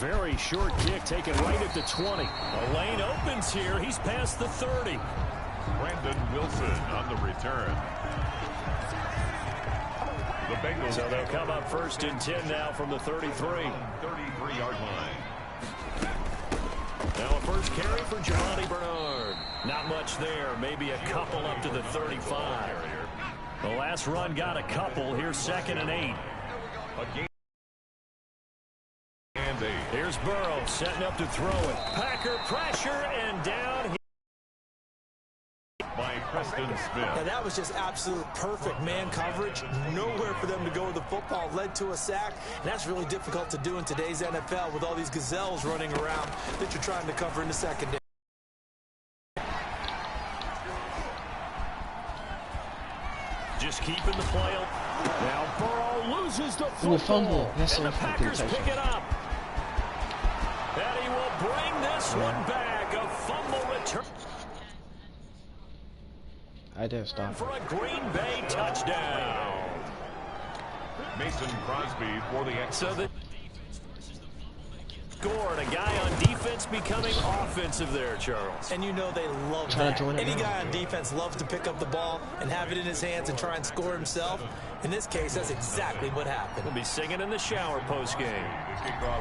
very short kick taken right at the 20. A lane opens here. He's past the 30. Brandon Wilson on the return. The Bengals. So they'll come up 1st and 10 now from the 33. 33-yard line. Now a first carry for Giovanni Bernard. Not much there. Maybe a couple up to the 35. The last run got a couple. Here's 2nd and 8. Here's Burrow setting up to throw it. Packer pressure and down. By Preston Smith. Now that was just absolute perfect man coverage. Nowhere for them to go with the football. Led to a sack. And that's really difficult to do in today's NFL with all these gazelles running around that you're trying to cover in the secondary. Just keeping the play up. Now Burrow loses the football. That's and the Packers pick it up. And he will bring this one back. A fumble return. I didn't stop. For a Green Bay touchdown. Mason Crosby for the extra. So the scored. A guy on defense becoming offensive there, Charles. And you know they love that. Any guy on defense loves to pick up the ball and have it in his hands and try and score himself. In this case, that's exactly what happened. We'll be singing in the shower post-game.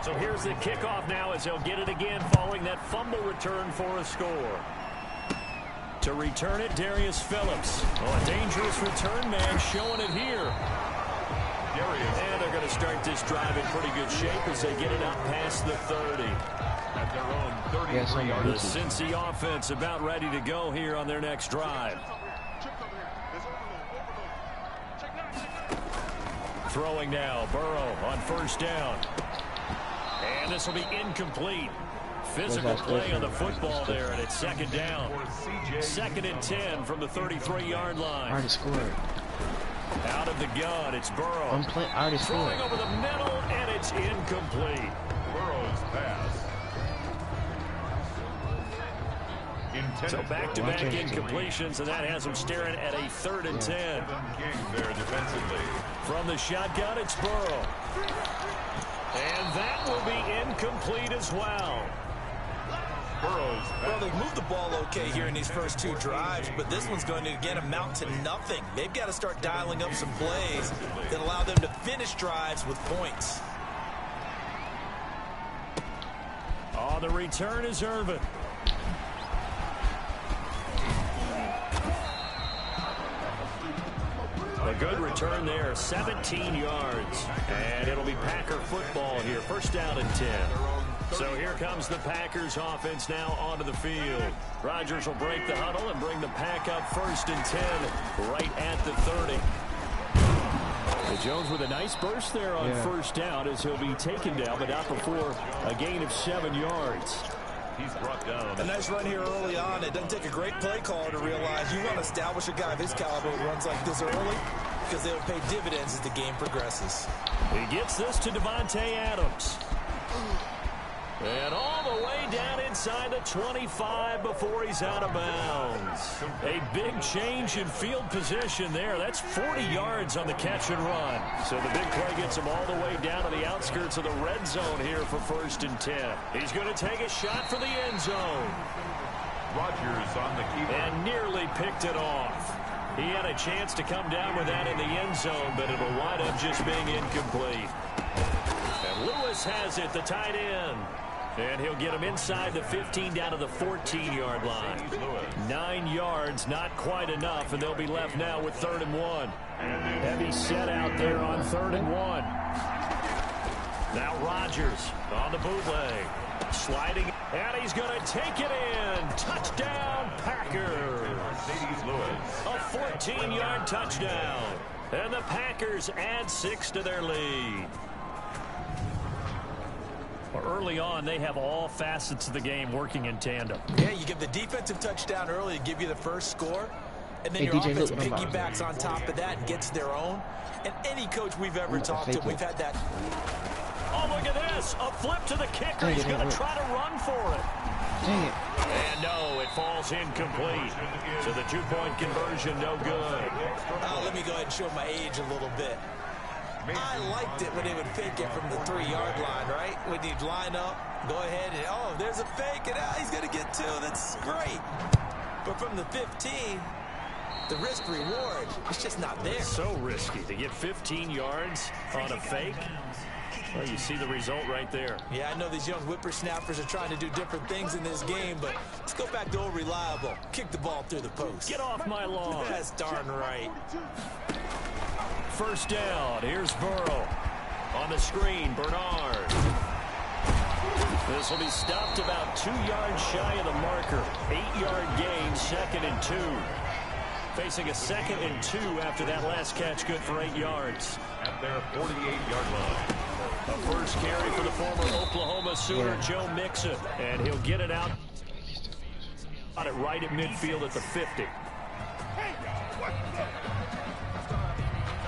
So here's the kickoff now as he'll get it again following that fumble return for a score. To return it, Darius Phillips. Oh, a dangerous return man showing it here. And they're going to start this drive in pretty good shape as they get it up past the 30. At their own 33-yard line. The Cincy offense about ready to go here on their next drive. Throwing now, Burrow on 1st down. And this will be incomplete. Physical play on the football there, and it's 2nd down. 2nd and 10 from the 33-yard line. Already scored. Out of the gun, it's Burrow. Already scored. Throwing over the middle, and it's incomplete. Burrow's pass. So back-to-back incompletions, and that has him staring at a 3rd and 10. There defensively. From the shotgun, it's Burrow. And that will be incomplete as well. Well, they've moved the ball okay here in these first 2 drives, but this one's going to again amount to nothing. They've got to start dialing up some plays that allow them to finish drives with points. Oh, the return is Irvin. A good return there, 17 yards. And it'll be Packer football here, 1st down and 10. So here comes the Packers offense now onto the field. Rodgers will break the huddle and bring the pack up 1st and 10 right at the 30. Jones with a nice burst there on 1st down as he'll be taken down, but not before a gain of 7 yards. He's brought down. A nice run here early on. It doesn't take a great play caller to realize you want to establish a guy of his caliber who runs like this early because they'll pay dividends as the game progresses. He gets this to Devontae Adams. And all the way down inside the 25 before he's out of bounds. A big change in field position there. That's 40 yards on the catch and run. So the big play gets him all the way down to the outskirts of the red zone here for 1st and 10. He's going to take a shot for the end zone. Rodgers on the keeper. And nearly picked it off. He had a chance to come down with that in the end zone, but it'll wind up just being incomplete. And Lewis has it, the tight end. And he'll get him inside the 15 down to the 14-yard line. 9 yards, not quite enough, and they'll be left now with 3rd and 1. Heavy set out there on 3rd and 1. Now Rodgers on the bootleg. Sliding, and he's going to take it in. Touchdown, Packers. A 14-yard touchdown. And the Packers add 6 to their lead. Early on, they have all facets of the game working in tandem. Yeah, you give the defensive touchdown early to give you the first score, and then your offense piggybacks on top of that and gets their own. And any coach we've ever talked to, we've had that. Oh, look at this. A flip to the kicker. He's going to try to run for it. Dang it. And no, it falls incomplete. So the 2-point conversion, no good. Let me go ahead and show my age a little bit. I liked it when they would fake it from the 3-yard line, right? When you'd line up, go ahead, and, oh, there's a fake, and he's going to get 2. That's great. But from the 15, the risk-reward is just not there. So risky to get 15 yards on a fake. Well, you see the result right there. Yeah, I know these young whippersnappers are trying to do different things in this game, but let's go back to old reliable. Kick the ball through the post. Get off my lawn. That's darn right. First down. Here's Burrow. On the screen, Bernard. This will be stopped about 2 yards shy of the marker. 8-yard gain, 2nd and 2. Facing a 2nd and 2 after that last catch, good for 8 yards. At their 48-yard line. A first carry for the former Oklahoma Sooner, Joe Mixon. And he'll get it out. Got it right at midfield at the 50.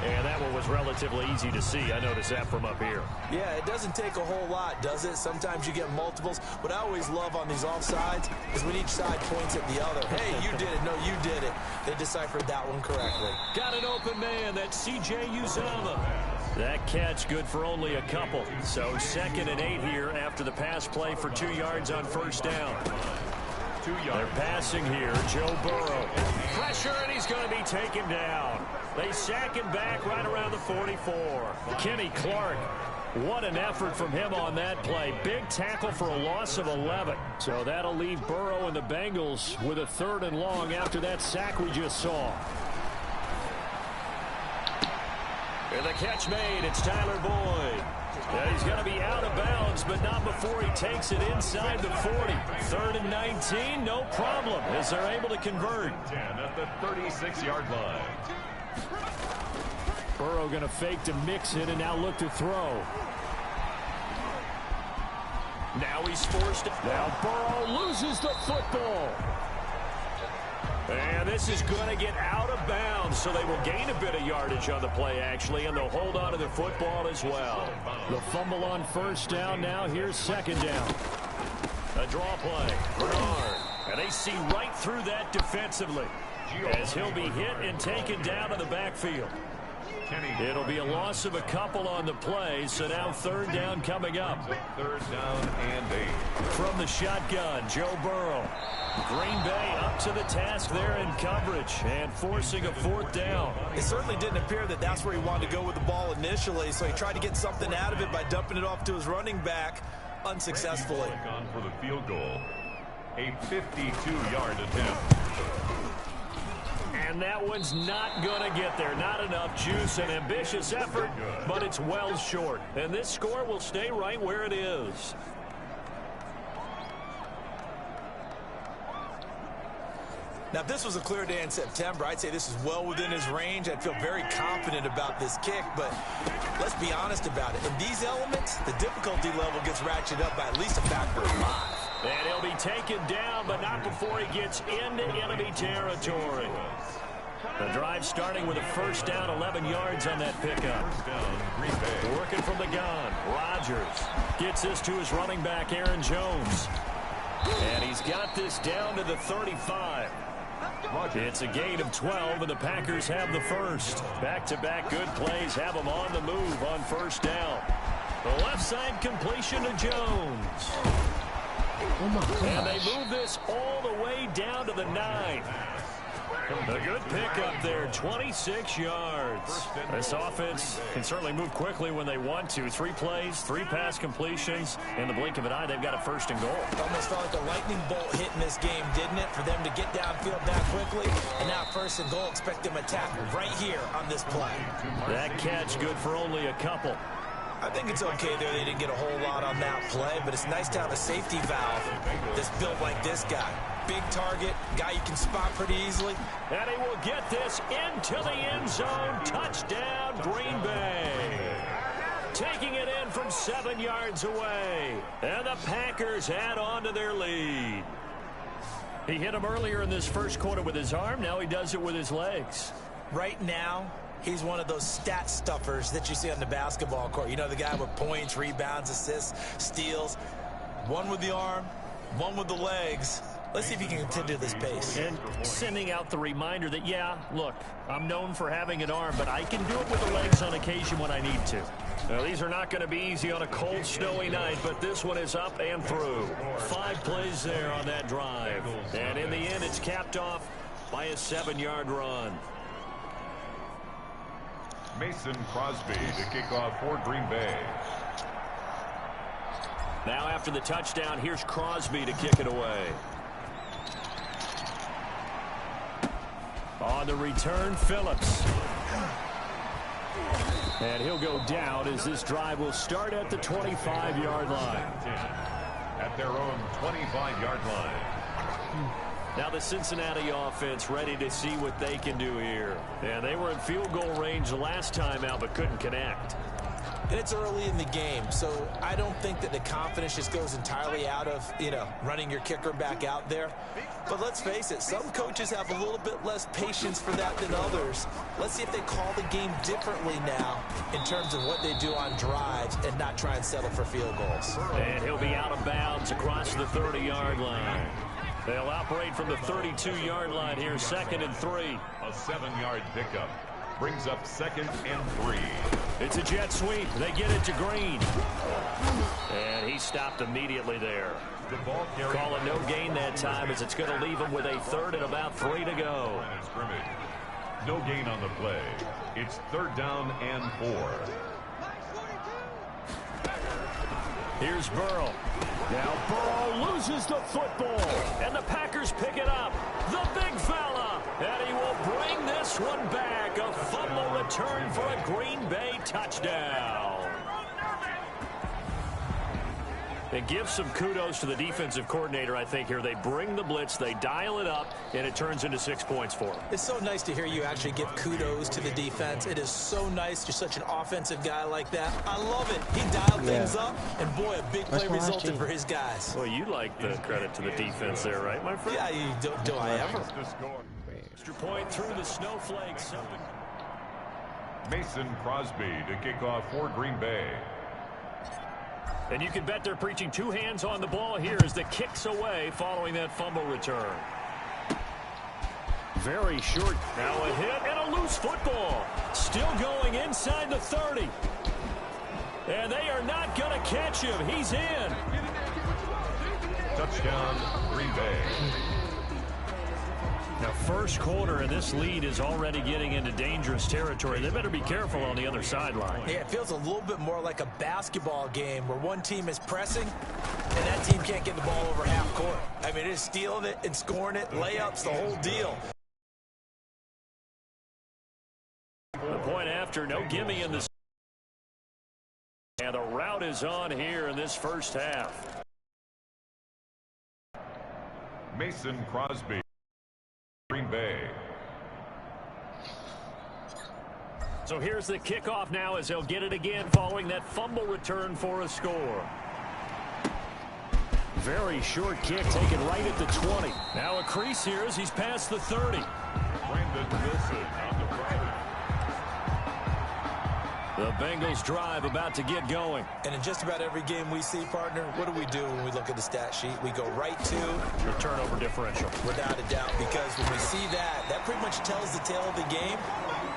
And that one was relatively easy to see. I noticed that from up here. Yeah, it doesn't take a whole lot, does it? Sometimes you get multiples. What I always love on these offsides is when each side points at the other. Hey, you did it. No, you did it. They deciphered that one correctly. Got an open man. That's C.J. Uzomah. That catch good for only a couple. So 2nd and 8 here after the pass play for 2 yards on first down. 2 yards. They're passing here. Joe Burrow. Pressure, and he's going to be taken down. They sack him back right around the 44. Kenny Clark. What an effort from him on that play. Big tackle for a loss of 11. So that'll leave Burrow and the Bengals with a 3rd and long after that sack we just saw. And the catch made. It's Tyler Boyd. Yeah, he's going to be out of bounds, but not before he takes it inside the 40. 3rd and 19, no problem, as they're able to convert. 10 at the 36-yard line. Burrow going to fake to mix it and now look to throw. Now he's forced. Now Burrow loses the football. And this is going to get out of bounds, so they will gain a bit of yardage on the play, actually, and they'll hold on to the football as well. The fumble on first down. Now here's 2nd down. A draw play. Bernard. And they see right through that defensively as he'll be hit and taken down to the backfield. It'll be a loss of a couple on the play, so now 3rd down coming up. 3rd down and 8. From the shotgun, Joe Burrow. Green Bay up to the task there in coverage and forcing a 4th down. It certainly didn't appear that that's where he wanted to go with the ball initially, so he tried to get something out of it by dumping it off to his running back unsuccessfully. Gone for the field goal. A 52-yard attempt. And that one's not going to get there. Not enough juice. An ambitious effort, but it's well short. And this score will stay right where it is. Now, if this was a clear day in September, I'd say this is well within his range. I'd feel very confident about this kick, but let's be honest about it. In these elements, the difficulty level gets ratcheted up by at least a factor of 5. And he'll be taken down, but not before he gets into enemy territory. The drive starting with a first down, 11 yards on that pickup. Working from the gun. Rodgers gets this to his running back, Aaron Jones. And he's got this down to the 35. It's a gain of 12, and the Packers have the first. Back-to-back good plays have them on the move on first down. The left side completion to Jones. Oh my gosh. And they move this all the way down to the 9. A good pickup there, 26 yards. This offense can certainly move quickly when they want to. 3 plays, 3 pass completions. In the blink of an eye, they've got a 1st and goal. Almost felt like a lightning bolt hit in this game, didn't it? For them to get downfield that quickly. And now 1st and goal, expect them to attack right here on this play. That catch good for only a couple. I think it's okay there. They didn't get a whole lot on that play, but it's nice to have a safety valve that's built like this guy. Big target, guy you can spot pretty easily. And he will get this into the end zone. Touchdown, Green Bay. Taking it in from 7 yards away. And the Packers add on to their lead. He hit him earlier in this first quarter with his arm. Now he does it with his legs. Right now, he's one of those stat stuffers that you see on the basketball court. You know, the guy with points, rebounds, assists, steals. One with the arm, one with the legs. Let's see if he can continue this pace. And sending out the reminder that, yeah, look, I'm known for having an arm, but I can do it with the legs on occasion when I need to. Now, these are not going to be easy on a cold, snowy night, but this one is up and through. 5 plays there on that drive. And in the end, it's capped off by a 7-yard run. Mason Crosby to kick off for Green Bay. Now after the touchdown, here's Crosby to kick it away. On the return, Phillips. And he'll go down as this drive will start at the 25-yard line. At their own 25-yard line. Now the Cincinnati offense ready to see what they can do here. And they were in field goal range the last time out but couldn't connect. And it's early in the game, so I don't think that the confidence just goes entirely out of, running your kicker back out there. But let's face it, some coaches have a little bit less patience for that than others. Let's see if they call the game differently now in terms of what they do on drives and not try and settle for field goals. And he'll be out of bounds across the 30-yard line. They'll operate from the 32-yard line here, 2nd and 3. A 7-yard pickup brings up 2nd and 3. It's a jet sweep. They get it to Green. And he stopped immediately there. The ball Call it no gain that time as it's going to leave him with a 3rd and about 3 to go. No gain on the play. It's 3rd down and 4. Here's Burrow. Now Burrow loses the football. And the Packers pick it up. The big fella. And he will bring this one back. A fumble return for a Green Bay touchdown. It gives some kudos to the defensive coordinator, I think, here. They bring the blitz, they dial it up, and it turns into 6 points for them. It's so nice to hear you actually give kudos to the defense. It is so nice. You're such an offensive guy like that. I love it. He dialed things up, and boy, a big play resulted for his guys. Well, you like the credit to the defense there, right, my friend? Yeah, do I ever? Extra point through the snowflakes. Mason Crosby to kick off for Green Bay. And you can bet they're preaching 2 hands on the ball here as the kick's away following that fumble return. Very short. Now a hit and a loose football. Still going inside the 30. And they are not going to catch him. He's in. Touchdown, Green Bay. Now, first quarter, and this lead is already getting into dangerous territory. They better be careful on the other sideline. Yeah, it feels a little bit more like a basketball game where one team is pressing, and that team can't get the ball over half court. I mean, it's stealing it and scoring it, layups, the whole deal. The point after, no gimme in this. And the route is on here in this first half. Mason Crosby. Green Bay. So here's the kickoff now as they'll get it again following that fumble return for a score. Very short kick taken right at the 20. Now a crease here as he's past the 30. Brandon Wilson on the right. The Bengals drive about to get going. And in just about every game we see, partner, what do we do when we look at the stat sheet? We go right to the turnover differential. Without a doubt, because when we see that, that pretty much tells the tale of the game.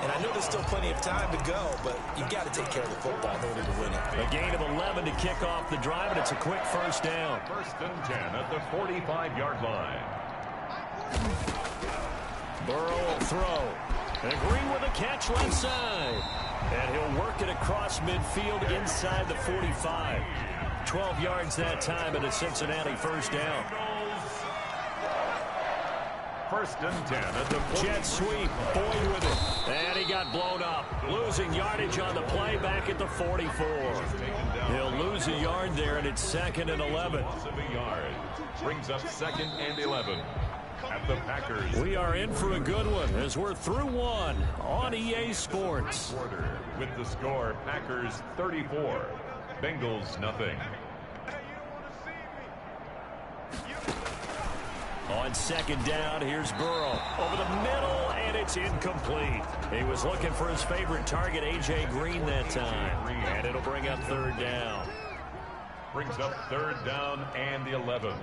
And I know there's still plenty of time to go, but you've got to take care of the football in order to win it. A gain of 11 to kick off the drive, and it's a quick first down. 1st and 10 at the 45-yard line. Burrow will throw. And Green with a catch left side. And he'll work it across midfield inside the 45. 12 yards that time and a Cincinnati first down. 1st and 10 at the 40. Jet sweep. Boyd with it. And he got blown up. Losing yardage on the play back at the 44. He'll lose a yard there, and it's 2nd and 11. Loss of a yard. Brings up 2nd and 11. At the Packers. We are in for a good one as we're through one on EA Sports. With the score, Packers 34, Bengals nothing. On 2nd down, here's Burrow. Over the middle, and it's incomplete. He was looking for his favorite target, A.J. Green, that time. And it'll bring up 3rd down. Brings up 3rd down and the 11.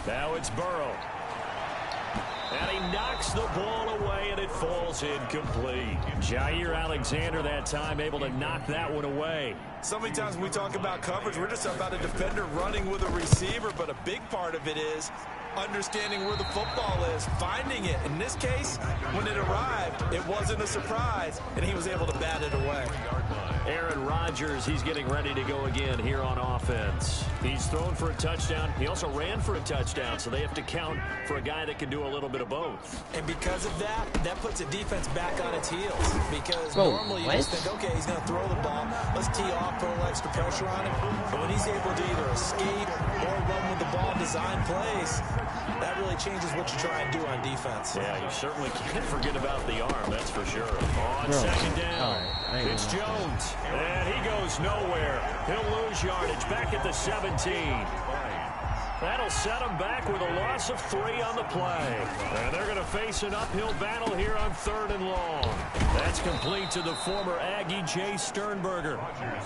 Now it's Burrow. And he knocks the ball away, and it falls incomplete. Jair Alexander that time able to knock that one away. So many times when we talk about coverage, we're just about a defender running with a receiver, but a big part of it is understanding where the football is, finding it. In this case, when it arrived, it wasn't a surprise, and he was able to bat it away. Aaron Rodgers, he's getting ready to go again here on offense. He's thrown for a touchdown. He also ran for a touchdown, so they have to count for a guy that can do a little bit of both. And because of that, that puts the defense back on its heels. Because normally you just think, okay, he's going to throw the ball. Let's tee off, put a little extra pressure on him. But when he's able to either escape or run with the ball, design plays, that really changes what you try and do on defense. Yeah, you certainly can't forget about the arm, that's for sure. On second down, it's Jones. And he goes nowhere. He'll lose yardage back at the 17. That'll set him back with a loss of 3 on the play. And they're going to face an uphill battle here on 3rd and long. That's complete to the former Aggie, Jay Sternberger.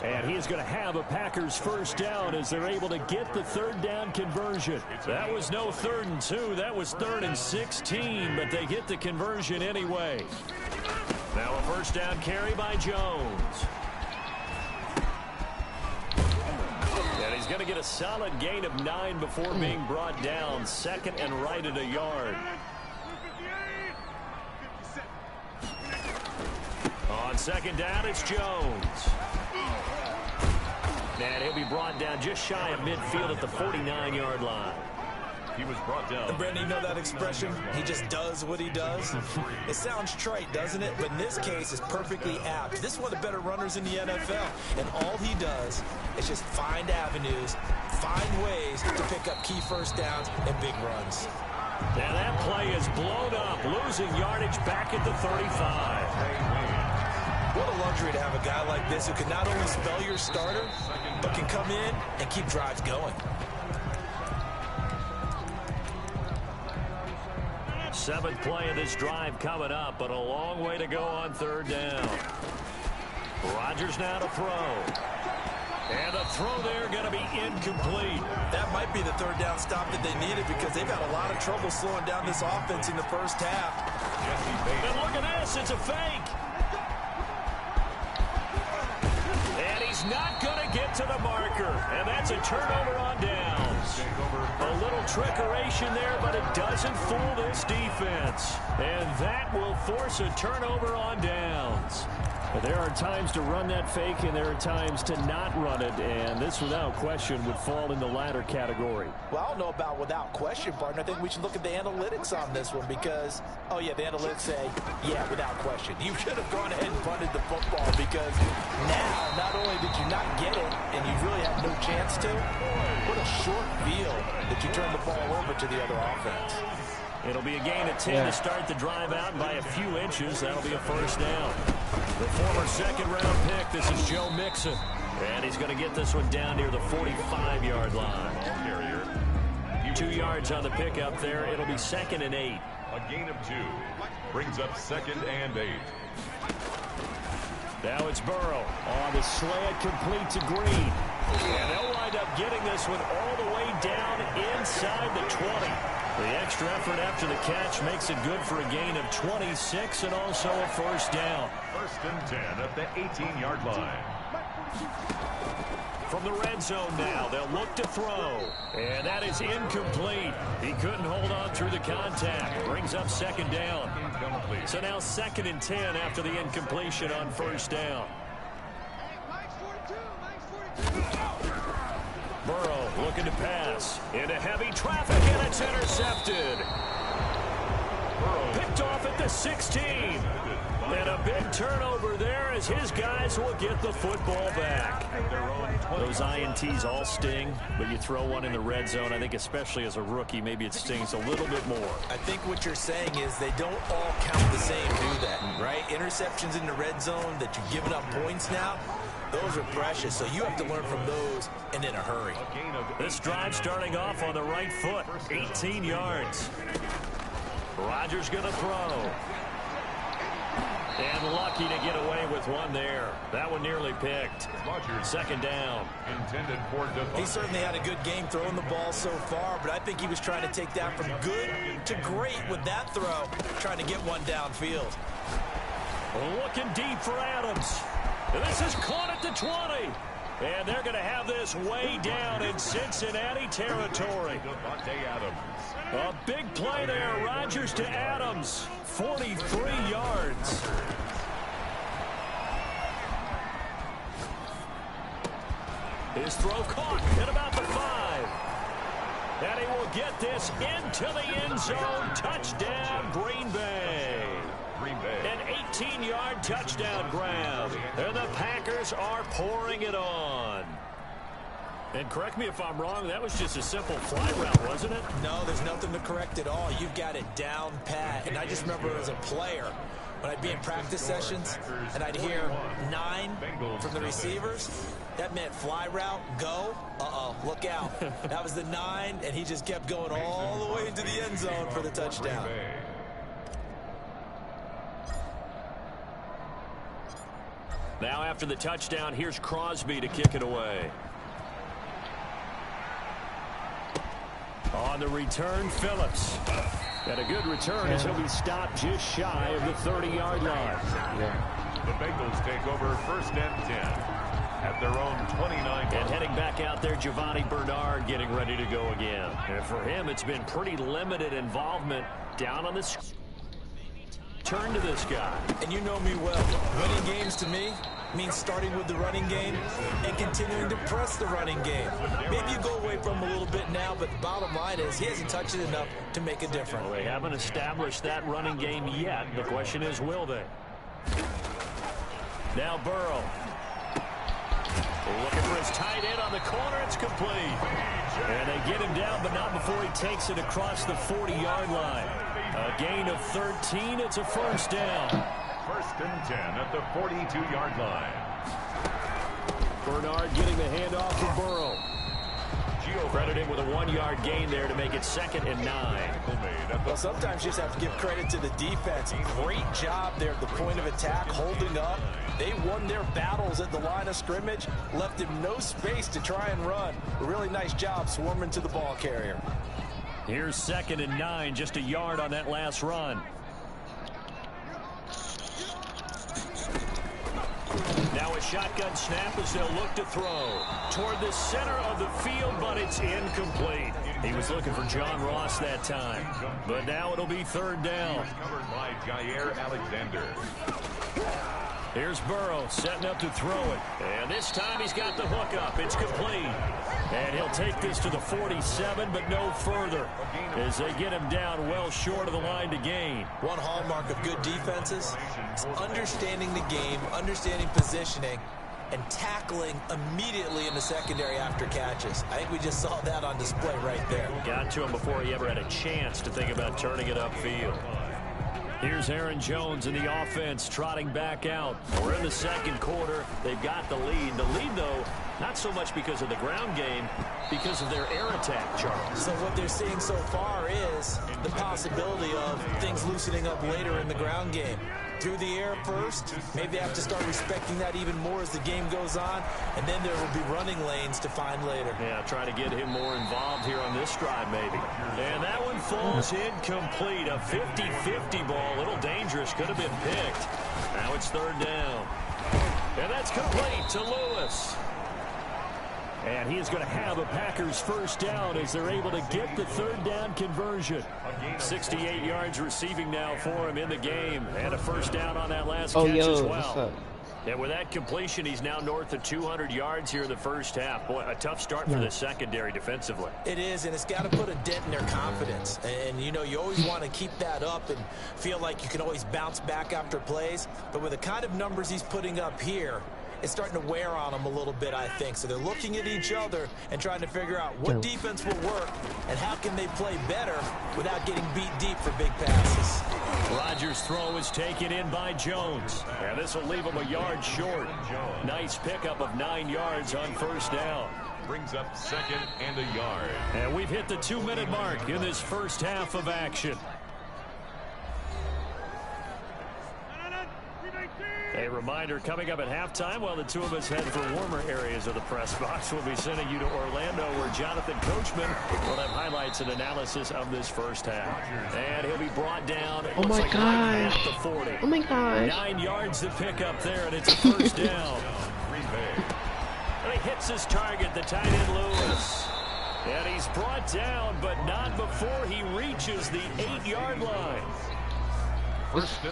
And he is going to have a Packers first down as they're able to get the 3rd down conversion. That was no 3rd and 2. That was 3rd and 16, but they get the conversion anyway. Now a first down carry by Jones. And he's going to get a solid gain of 9 before being brought down. 2nd and right at a yard. On 2nd down, it's Jones. And he'll be brought down just shy of midfield at the 49-yard line. He was brought down. And Brandon, you know that expression? He just does what he does. It sounds trite, doesn't it? But in this case, it's perfectly apt. This is one of the better runners in the NFL. And all he does is just find avenues, find ways to pick up key first downs and big runs. Now that play is blown up, losing yardage back at the 35. What a luxury to have a guy like this who can not only spell your starter, but can come in and keep drives going. 7th play of this drive coming up, but a long way to go on 3rd down. Rodgers now to throw. And the throw there going to be incomplete. That might be the 3rd down stop that they needed because they've had a lot of trouble slowing down this offense in the first half. And look at this, it's a fake. And he's not going to get to the marker. And that's a turnover on downs. A little trickeration there, but it doesn't fool this defense. And that will force a turnover on downs. But there are times to run that fake, and there are times to not run it, and this, without question, would fall in the latter category. Well, I don't know about without question, partner. I think we should look at the analytics on this one because, oh, yeah, the analytics say, yeah, without question. You should have gone ahead and punted the football because now, not only did you not get it, and you really had no chance to, what a short field that you turned the ball over to the other offense. It'll be a gain of 10 to start the drive out, and by a few inches, that'll be a first down. The former 2nd-round pick, this is Joe Mixon. And he's going to get this one down near the 45-yard line. 2 yards on the pickup there. It'll be 2nd and 8. A gain of 2 brings up 2nd and 8. Now it's Burrow on the slant, complete to Green. And they'll wind up getting this one all the way down inside the 20. The extra effort after the catch makes it good for a gain of 26 and also a first down. 1st and 10 at the 18-yard line. From the red zone now, they'll look to throw. And that is incomplete. He couldn't hold on through the contact. Brings up 2nd down. Incomplete. So now 2nd and 10 after the incompletion on first down. Burrow looking to pass into heavy traffic, and it's intercepted. Burrow picked off at the 16. And a big turnover there as his guys will get the football back. Those INTs all sting, but you throw one in the red zone, I think especially as a rookie, maybe it stings a little bit more. I think what you're saying is they don't all count the same, do that, right? Interceptions in the red zone that you've given up points now, those are precious, so you have to learn from those and in a hurry. This drive starting off on the right foot, 18 yards. Rodgers going to throw. And lucky to get away with one there. That one nearly picked. Second down. Intended for He certainly had a good game throwing the ball so far, but I think he was trying to take that from good to great with that throw, trying to get one downfield. Looking deep for Adams. And this is caught at the 20. And they're going to have this way down in Cincinnati territory. A big play there. Rodgers to Adams. 43 yards. His throw caught at about the 5. And he will get this into the end zone. Touchdown, Green Bay. An 18-yard touchdown grab. And the Packers are pouring it on. And correct me if I'm wrong, that was just a simple fly route, wasn't it? No, there's nothing to correct at all. You've got it down pat. And I just remember as a player, when I'd be in practice sessions and I'd hear 9 from the receivers, that meant fly route, go, look out. That was the 9, and he just kept going all the way into the end zone for the touchdown. Now after the touchdown, here's Crosby to kick it away. On the return, Phillips. And a good return as he'll be stopped just shy of the 30-yard line. The Bengals take over first and 10 at their own 29. And heading back out there, Giovanni Bernard getting ready to go again. And for him, it's been pretty limited involvement down on this. Turn to this guy. And you know me well. Winning games to me means starting with the running game and continuing to press the running game. Maybe you go away from him a little bit now, but the bottom line is he hasn't touched it enough to make a difference. Well, they haven't established that running game yet. The question is, will they? Now Burrow. Looking for his tight end on the corner. It's complete. And they get him down, but not before he takes it across the 40-yard line. A gain of 13. It's a first down. First and 10 at the 42-yard line. Bernard getting the handoff to Burrow. Credit him with a 1-yard gain there to make it 2nd and 9. Well, sometimes you just have to give credit to the defense. Great job there at the point of attack, holding up. They won their battles at the line of scrimmage, left him no space to try and run. A really nice job swarming to the ball carrier. Here's 2nd and 9, just a yard on that last run. Now a shotgun snap as they'll look to throw toward the center of the field, but it's incomplete. He was looking for John Ross that time, but now it'll be 3rd down. Covered by Jair Alexander. Here's Burrow setting up to throw it. And this time he's got the hook up. It's complete. And he'll take this to the 47, but no further as they get him down well short of the line to gain. One hallmark of good defenses is understanding the game, understanding positioning, and tackling immediately in the secondary after catches. I think we just saw that on display right there. Got to him before he ever had a chance to think about turning it upfield. Here's Aaron Jones in the offense trotting back out. We're in the 2nd quarter. They've got the lead. The lead, though, not so much because of the ground game, because of their air attack, Charles. So what they're seeing so far is the possibility of things loosening up later in the ground game. Through the air first, maybe they have to start respecting that even more as the game goes on, and then there will be running lanes to find later. Yeah, trying to get him more involved here on this drive maybe. And that one falls incomplete. A 50-50 ball, a little dangerous, could have been picked. Now it's 3rd down. And that's complete to Lewis. And he is going to have a Packers first down as they're able to get the 3rd down conversion. 68 yards receiving now for him in the game. And a first down on that last catch as well. And with that completion, he's now north of 200 yards here in the first half. Boy, a tough start for the secondary defensively. It is, and it's got to put a dent in their confidence. And, you know, you always want to keep that up and feel like you can always bounce back after plays. But with the kind of numbers he's putting up here, it's starting to wear on them a little bit, I think. So they're looking at each other and trying to figure out what defense will work and how can they play better without getting beat deep for big passes. Rodgers' throw is taken in by Jones. And this will leave him a yard short. Nice pickup of 9 yards on first down. Brings up 2nd and a yard. And we've hit the 2-minute mark in this first half of action. A reminder coming up at halftime while the two of us head for warmer areas of the press box. We'll be sending you to Orlando where Jonathan Coachman will have highlights and analysis of this first half. And he'll be brought down. Oh my like gosh. right at the 40. Oh my gosh. 9 yards to pick up there, and it's a first down. And he hits his target, the tight end Lewis. And he's brought down, but not before he reaches the 8-yard line.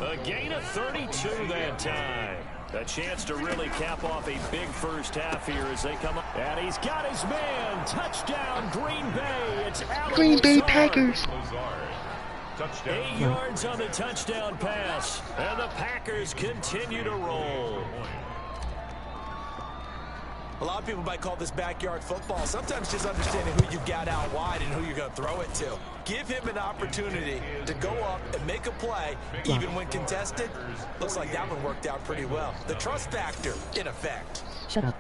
A gain of 32 that time. A chance to really cap off a big first half here as they come up. And he's got his man. Touchdown, Green Bay. It's Allen Green Bay Lazard. Packers. Touchdown. 8 yards on the touchdown pass. And the Packers continue to roll. A lot of people might call this backyard football. Sometimes just understanding who you've got out wide and who you're going to throw it to. Give him an opportunity to go up and make a play, even when contested. Looks like that one worked out pretty well. The trust factor, in effect. Shut up.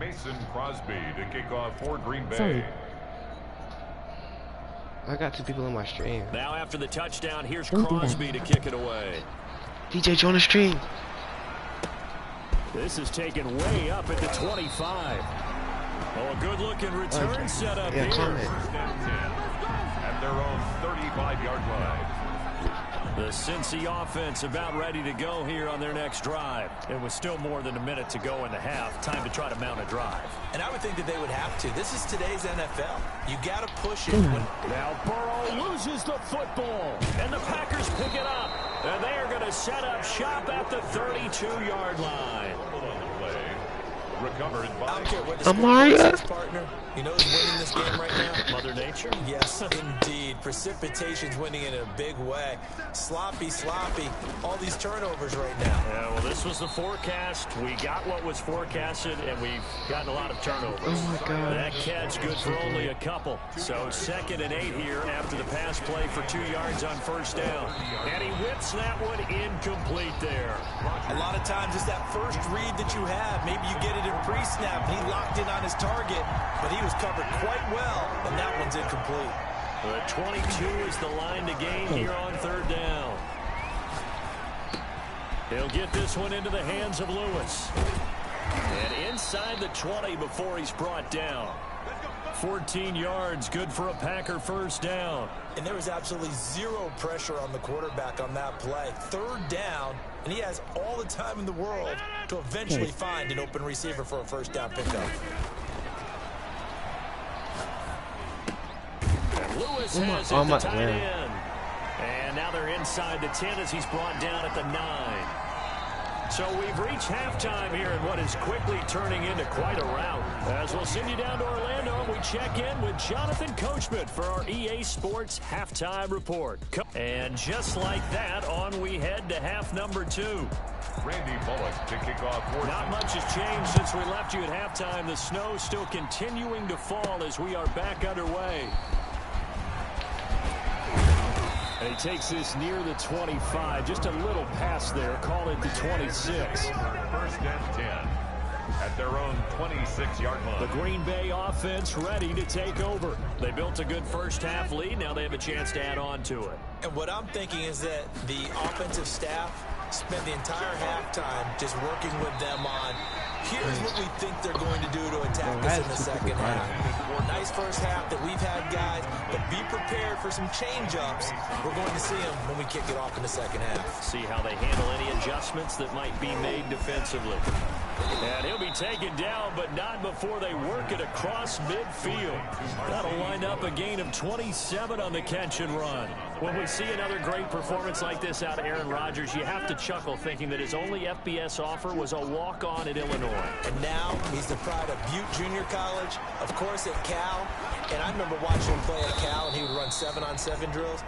Mason Crosby to kick off for Green Bay. Sorry. I got 2 people on my stream. Now after the touchdown, here's Don't do Crosby to kick it away. DJ, join the stream. This is taken way up at the 25. Oh, a good-looking return setup Yeah, here. comment. First and 10 at their own 35-yard line. The Cincy offense about ready to go here on their next drive. It was still more than a minute to go in the half. Time to try to mount a drive. And I would think that they would have to. This is today's NFL. You got to push it. Now Burrow loses the football, and the Packers pick it up. And they are going to set up shop at the 32-yard line. Recovered by I don't care what the Amaya. score is, partner. You know who's winning this game right now? Mother Nature? Yes, indeed. Precipitation's winning in a big way. Sloppy. All these turnovers right now. Yeah, well, this was the forecast. We got what was forecasted, and we've gotten a lot of turnovers. Oh, my God. That catch good for only a couple. So 2nd and 8 here after the pass play for 2 yards on first down. And he whips that one incomplete there. A lot of times it's that first read that you have. Maybe you get it in pre-snap, and he locked in on his target, but he was covered quite well, and that one's incomplete. The 22 is the line to gain here on 3rd down. He'll get this one into the hands of Lewis. And inside the 20 before he's brought down. 14 yards, good for a Packer first down. And there was absolutely zero pressure on the quarterback on that play. 3rd down, and he has all the time in the world to eventually find an open receiver for a first down pickup. Lewis has it, the tight end. And now they're inside the 10 as he's brought down at the 9. So we've reached halftime here in what is quickly turning into quite a rout. As we'll send you down to Orlando, and we check in with Jonathan Coachman for our EA Sports Halftime Report. And just like that, on we head to half number 2. Randy Bullock to kick off for Not much has changed since we left you at halftime. The snow still continuing to fall as we are back underway. And he takes this near the 25, just a little past there, call it the 26. 1st and 10 at their own 26-yard line. The Green Bay offense ready to take over. They built a good first half lead. Now they have a chance to add on to it. And what I'm thinking is that the offensive staff spent the entire halftime just working with them on, here's what we think they're going to do to attack us in the second half. Nice first half that we've had, guys, but be prepared for some change-ups. We're going to see them when we kick it off in the second half. See how they handle any adjustments that might be made defensively. And he'll be taken down, but not before they work it across midfield. That'll wind up a gain of 27 on the catch and run. When we see another great performance like this out of Aaron Rodgers, you have to chuckle thinking that his only FBS offer was a walk-on at Illinois. And now he's the pride of Butte Junior College, of course at Cal. And I remember watching him play at Cal, and he would run 7-on-7 drills.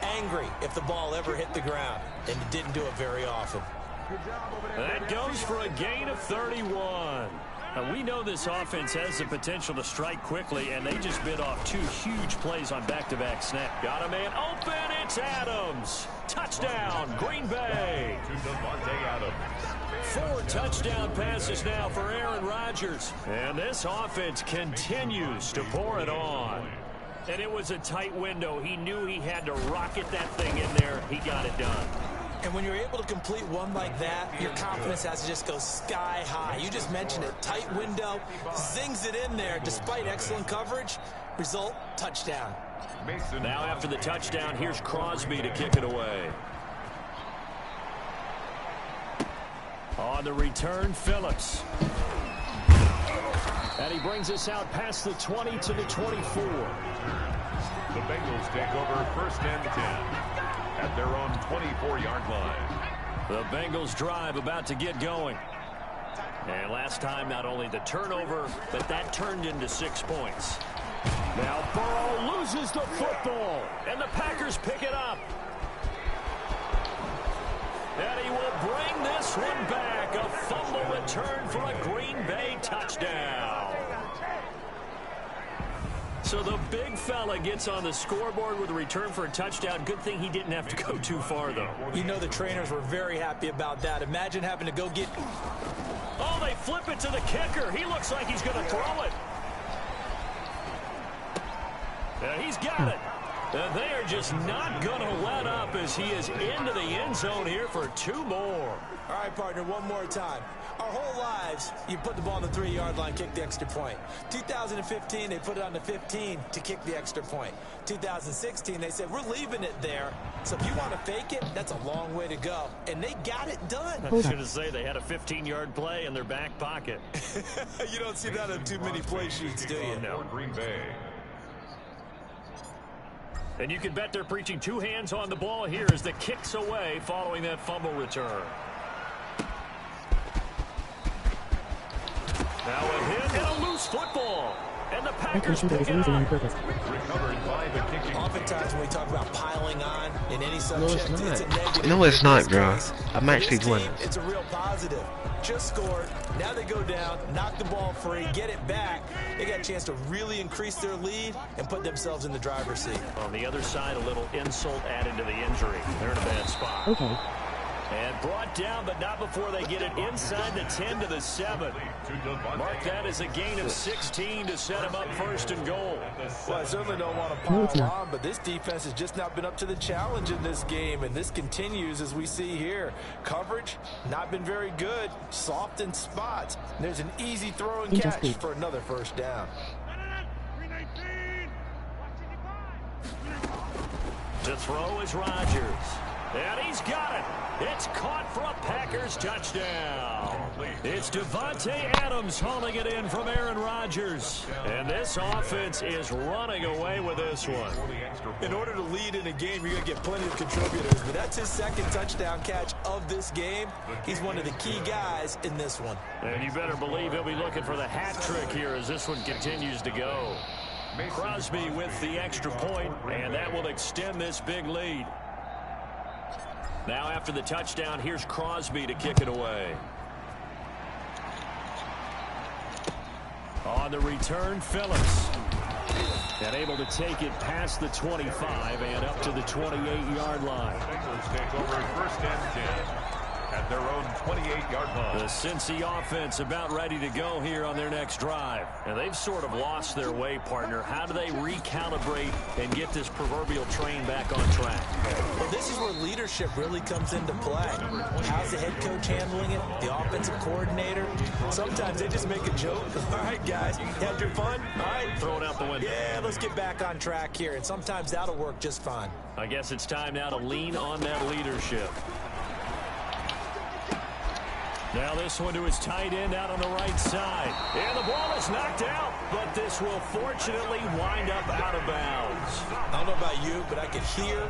Angry if the ball ever hit the ground, and he didn't do it very often. That goes for a gain of 31. Now, we know this offense has the potential to strike quickly, and they just bit off 2 huge plays on back-to-back snaps. Got a man open, it's Adams. Touchdown, Green Bay. To Devontae Adams. 4 touchdown passes now for Aaron Rodgers. And this offense continues to pour it on. And it was a tight window. He knew he had to rocket that thing in there. He got it done. And when you're able to complete one like that, your confidence has to just go sky high. You just mentioned it. Tight window, zings it in there despite excellent coverage. Result, touchdown. Now after the touchdown, here's Crosby to kick it away. On the return, Phillips. And he brings us out past the 20 to the 24. The Bengals take over first and 10 at their own 24-yard line. The Bengals drive about to get going. And last time, not only the turnover, but that turned into 6 points. Now Burrow loses the football, and the Packers pick it up. And he will bring this one back. A fumble return for a Green Bay touchdown. So the big fella gets on the scoreboard with a return for a touchdown. Good thing he didn't have to go too far, though. You know the trainers were very happy about that. Imagine having to go get... Oh, they flip it to the kicker. He looks like he's going to throw it. He's got it. They are just not going to let up as he is into the end zone here for 2 more. All right, partner, one more time. Our whole lives, you put the ball on the 3-yard line, kick the extra point. 2015, they put it on the 15 to kick the extra point. 2016, they said, we're leaving it there. So if you want to fake it, that's a long way to go. And they got it done. I was going to say they had a 15-yard play in their back pocket. You don't see that in too many play sheets, do you? No. Green Bay. And you can bet they're preaching 2 hands on the ball here as the kick's away following that fumble return. Now a hit and a loose football. And the Packers pick it up. Recovered by the kicking. Oftentimes when we talk about piling on in any subject, it's a negative. No, it's not, In bro. this case, I'm actually for this doing team, it's a real positive. Just scored. Now they go down, knock the ball free, get it back. They got a chance to really increase their lead and put themselves in the driver's seat. On the other side, a little insult added to the injury. They're in a bad spot. Okay. And brought down, but not before they get it inside the 10 to the 7. Mark that as a gain of 16 to set him up first and goal. Well, I certainly don't want to pile on, but this defense has just not been up to the challenge in this game, and this continues as we see here. Coverage, not been very good, soft in spots. And there's an easy throw and catch for another first down. To throw is Rodgers. And he's got it. It's caught for a Packers touchdown. It's Devontae Adams hauling it in from Aaron Rodgers. And this offense is running away with this one. In order to lead in a game, you're going to get plenty of contributors, but that's his second touchdown catch of this game. He's one of the key guys in this one. And you better believe he'll be looking for the hat trick here as this one continues to go. Crosby with the extra point, and that will extend this big lead. Now after the touchdown, here's Crosby to kick it away. On the return, Phillips. And able to take it past the 25 and up to the 28-yard line. Bengals take over first and 10 at their own 28-yard line. The Cincy offense about ready to go here on their next drive. And they've sort of lost their way, partner. How do they recalibrate and get this proverbial train back on track? Well, this is where leadership really comes into play. How's the head coach handling it? The offensive coordinator? Sometimes they just make a joke. All right, guys, you had your fun? All right. Throw it out the window. Yeah, let's get back on track here. And sometimes that'll work just fine. I guess it's time now to lean on that leadership. Now this one to his tight end out on the right side. And the ball is knocked out, but this will fortunately wind up out of bounds. I don't know about you, but I can hear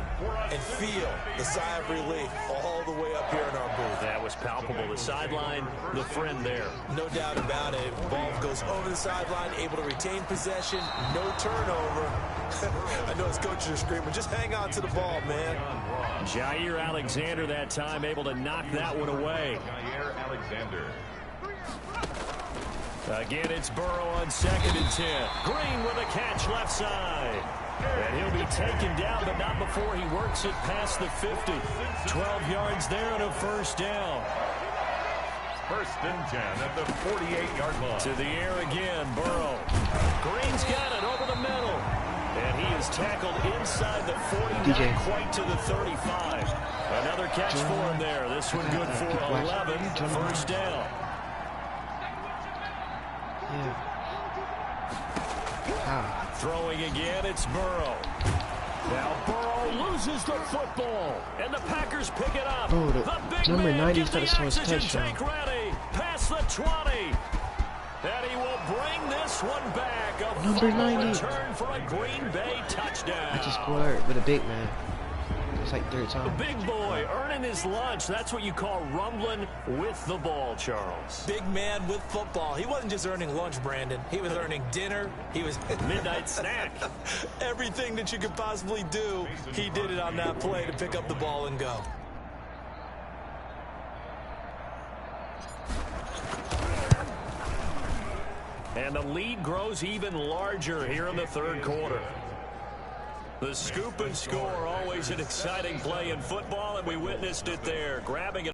and feel the sigh of relief all the way up here in our booth. That was palpable. The sideline, the friend there. No doubt about it. Ball goes over the sideline, able to retain possession, no turnover. I know his coaches are screaming, just hang on to the ball, man. Jair Alexander that time able to knock that one away. Jair Alexander. Again, it's Burrow on 2nd and 10. Green with a catch left side. And he'll be taken down, but not before he works it past the 50. 12 yards there and a first down. First and 10 at the 48-yard line. To the air again, Burrow. Green's got it over the middle. And he is tackled inside the 40, DJ. not quite to the 35. Another catch for him there. This one good for 11. First down. Yeah. Throwing again, it's Burrow. Now Burrow loses the football, and the Packers pick it up. Oh, the big number man 90 gets the started to oxygen touchdown. tank ready. Past the 20. And he will bring this one back. A Number final 90. return for a Green Bay touchdown. I just scored with a big man. It's like third The time. big boy earning his lunch. That's what you call rumbling with the ball, Charles. Big man with football. He wasn't just earning lunch, Brandon. He was earning dinner. He was Midnight snack. everything that you could possibly do. He did it on that play to pick up the ball and go. And the lead grows even larger here in the third quarter. The scoop and score, always an exciting play in football, and we witnessed it there. Grabbing it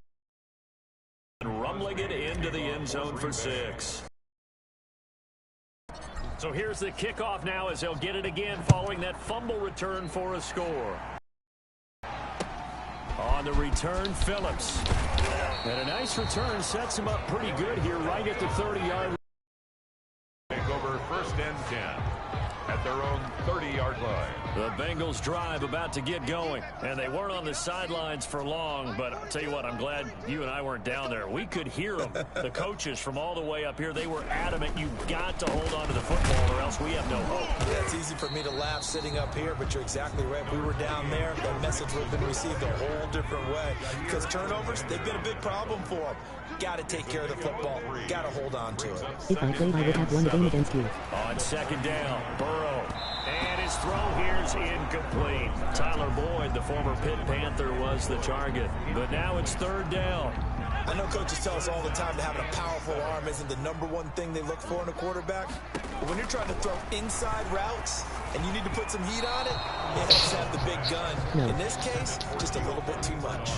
and rumbling it into the end zone for 6. So here's the kickoff now as they'll get it again following that fumble return for a score. On the return, Phillips. And a nice return sets him up pretty good here right at the 30-yard line. Take over first and 10 at their own 30-yard line. The Bengals drive about to get going, and they weren't on the sidelines for long, but I'll tell you what, I'm glad you and I weren't down there. We could hear them, the coaches from all the way up here. They were adamant, you've got to hold on to the football or else we have no hope. Yeah, it's easy for me to laugh sitting up here, but you're exactly right. If we were down there, that message would have been received a whole different way. Because turnovers, they've been a big problem for them. Got to take care of the football. Got to hold on to it. If I played, I would have won the game against you. On second down, Burrow. And his throw here's incomplete. Tyler Boyd, the former Pitt Panther, was the target. But now it's third down. I know coaches tell us all the time that having a powerful arm isn't the #1 thing they look for in a quarterback. But when you're trying to throw inside routes and you need to put some heat on it, it helps to have the big gun. No. In this case, just a little bit too much.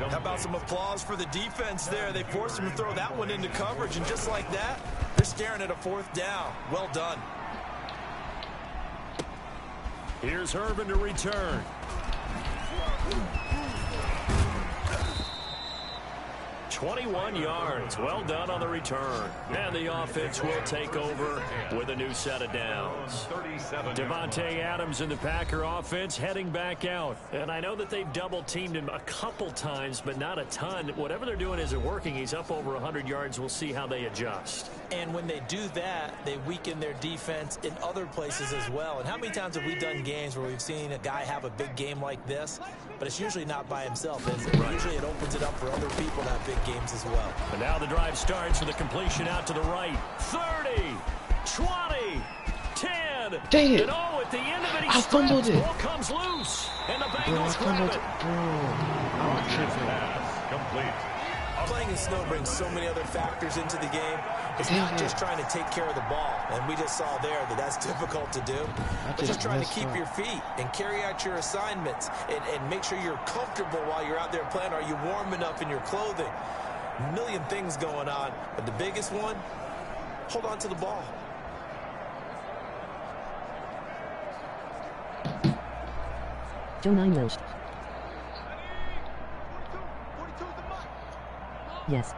How about some applause for the defense there? They forced him to throw that one into coverage, and just like that, they're staring at a fourth down. Well done. Here's Herman to return. "21 yards. Well done on the return. And the offense will take over with a new set of downs. Devontae Adams in the Packer offense heading back out. And I know that they've double-teamed him a couple times, but not a ton. Whatever they're doing isn't working. He's up over 100 yards. We'll see how they adjust. And when they do that, they weaken their defense in other places as well. And how many times have we done games where we've seen a guy have a big game like this, but it's usually not by himself, is it? Right. Usually it opens it up for other people to have big games as well. And now the drive starts with a completion out to the right. 30, 20, 10. Dang it. And oh, at the end of it, he I fumbled stops. it. Ball comes loose. And the Bro, I Bengals grab fumbled it. it. Bro. I'm tripping. Pass complete. Playing in snow brings so many other factors into the game. It's not just trying to take care of the ball. And we just saw there that that's difficult to do. But just trying to keep your feet and carry out your assignments and make sure you're comfortable while you're out there playing. Are you warm enough in your clothing? A million things going on. But the biggest one, hold on to the ball. Joe 9 Welsh. Yes.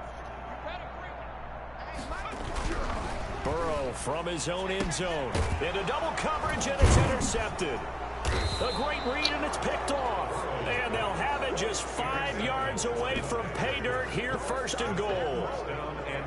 Burrow from his own end zone. Into double coverage, and it's intercepted. A great read, and it's picked off. And they'll have it just 5 yards away from pay dirt here, first and goal.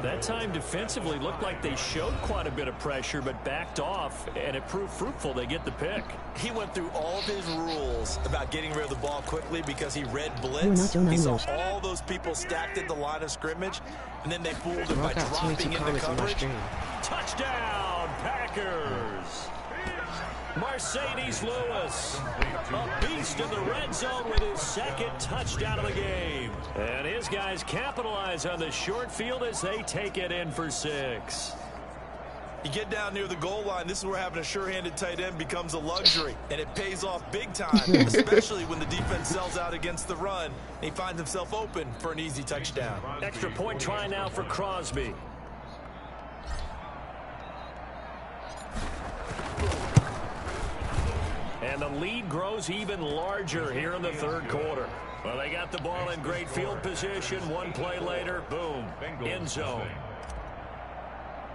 That time defensively looked like they showed quite a bit of pressure, but backed off, and it proved fruitful. They get the pick. He went through all of his rules about getting rid of the ball quickly because he read You're blitz. not Joe 9 He saw Welsh. all those people stacked at the line of scrimmage, and then they fooled him Bro, by I got 22 dropping into comments on my coverage. stream. Touchdown, Packers. Mercedes Lewis, a beast in the red zone with his second touchdown of the game. And his guys capitalize on the short field as they take it in for 6. You get down near the goal line, this is where having a sure-handed tight end becomes a luxury, and it pays off big time, especially when the defense sells out against the run, and he finds himself open for an easy touchdown. Extra point try now for Crosby. And the lead grows even larger here in the third quarter. Well, they got the ball in great field position. One play later, boom, end zone.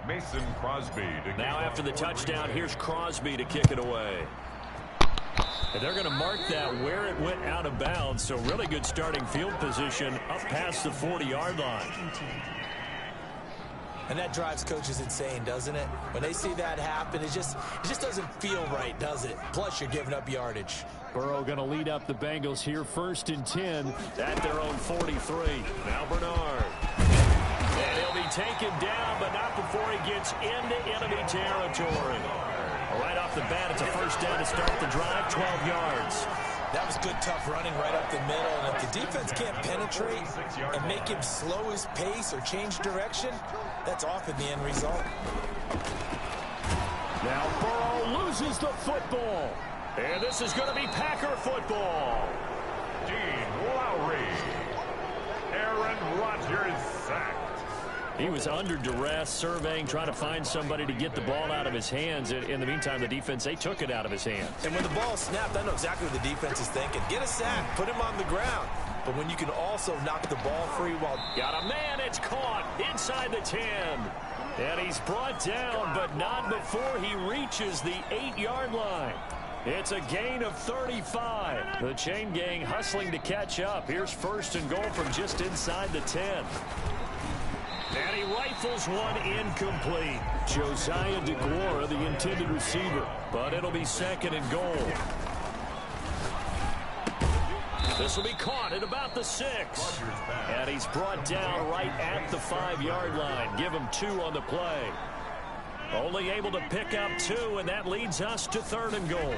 Mason Crosby. Now after the touchdown, here's Crosby to kick it away. And they're going to mark that where it went out of bounds. So really good starting field position up past the 40-yard line. And that drives coaches insane, doesn't it? When they see that happen, it just doesn't feel right, does it? Plus, you're giving up yardage. Burrow going to lead up the Bengals here, 1st and 10 at their own 43. Now Bernard. And he'll be taken down, but not before he gets into enemy territory. Right off the bat, it's a first down to start the drive, 12 yards. That was good, tough running right up the middle. And if the defense can't penetrate and make him slow his pace or change direction, that's often the end result. Now Burrow loses the football. And this is going to be Packer football. Dean Lowry. Aaron Rodgers sacked. He was under duress, surveying, trying to find somebody to get the ball out of his hands. In the meantime, the defense, they took it out of his hands. And when the ball snapped, I know exactly what the defense is thinking. Get a sack, put him on the ground. But when you can also knock the ball free while... Got a man, it's caught inside the 10. And he's brought down, but not before he reaches the 8-yard line. It's a gain of 35. The chain gang hustling to catch up. Here's 1st and goal from just inside the 10. And he rifles one incomplete. Josiah DeGuara, the intended receiver. But it'll be 2nd and goal. This will be caught at about the 6. And he's brought down right at the 5-yard line. Give him 2 on the play. Only able to pick up 2, and that leads us to 3rd and goal.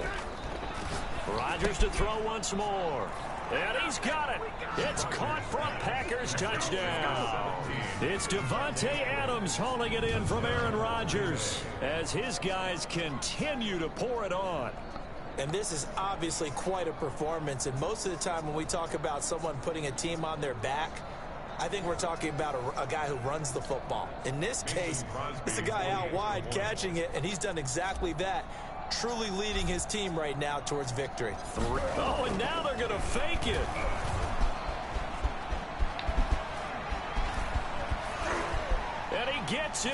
Rodgers to throw once more. And he's got it. It's caught for a Packers touchdown. It's Devontae Adams hauling it in from Aaron Rodgers as his guys continue to pour it on. And this is obviously quite a performance. And most of the time when we talk about someone putting a team on their back, I think we're talking about a guy who runs the football. In this case, it's a guy out wide catching it, and he's done exactly that. Truly leading his team right now towards victory. Oh, and now they're going to fake it. And he gets in.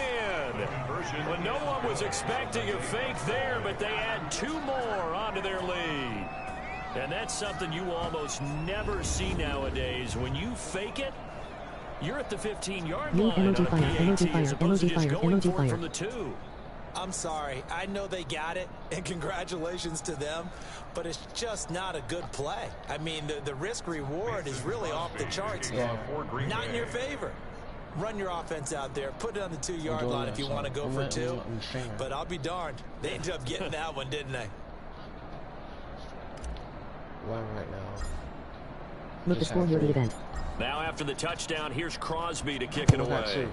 Well, no one was expecting a fake there, but they add 2 more onto their lead. And that's something you almost never see nowadays. When you fake it, you're at the 15-yard line. Emoji fire, emoji fire, emoji fire, emoji fire. From the 2. I'm sorry. I know they got it, and congratulations to them, but it's just not a good play. I mean, the risk-reward is really off the charts. Not in your favor. Run your offense out there. Put it on the 2-yard line if you want to go for 2. But I'll be darned. They ended up getting that one, didn't they? One right now. Look the score your event. Now after the touchdown, here's Crosby to kick it away.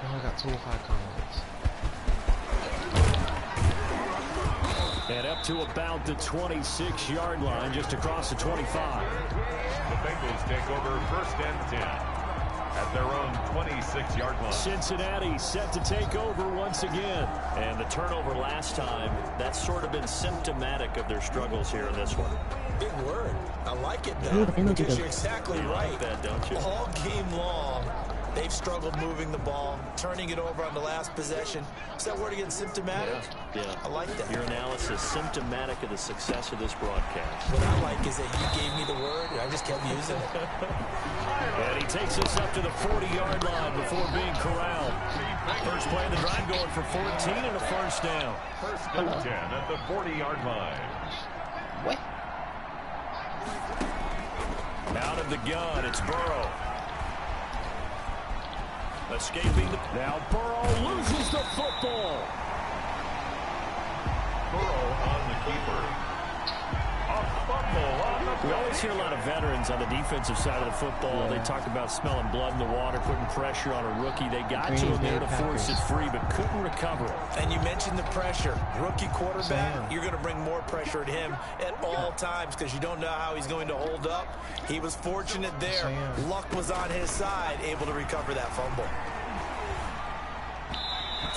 I got 2 or 5 comments. And up to about the 26-yard line, just across the 25. The Bengals take over 1st and 10 at their own 26-yard line. Cincinnati set to take over once again. And the turnover last time, that's sort of been symptomatic of their struggles here in this one. Big word. I like it, though, because you're exactly right. Like that, don't you? All game long, they've struggled moving the ball, turning it over on the last possession. Is that word again, symptomatic? Yeah. I like that. Your analysis, symptomatic of the success of this broadcast. What I like is that you gave me the word, and I just kept using it. And he takes us up to the 40-yard line before being corralled. First play of the drive going for 14 and a first down. 1st and 10 at the 40-yard line. What? Out of the gun, it's Burrow. Escaping. Now Burrow loses the football. Burrow on the keeper. A fumble on the We always hear a lot of veterans on the defensive side of the football. They talk about smelling blood in the water, putting pressure on a rookie. They got to him there to force it free, but couldn't recover it. And you mentioned the pressure. Rookie quarterback, you're going to bring more pressure at him at all times because you don't know how he's going to hold up. He was fortunate there. Luck was on his side, able to recover that fumble.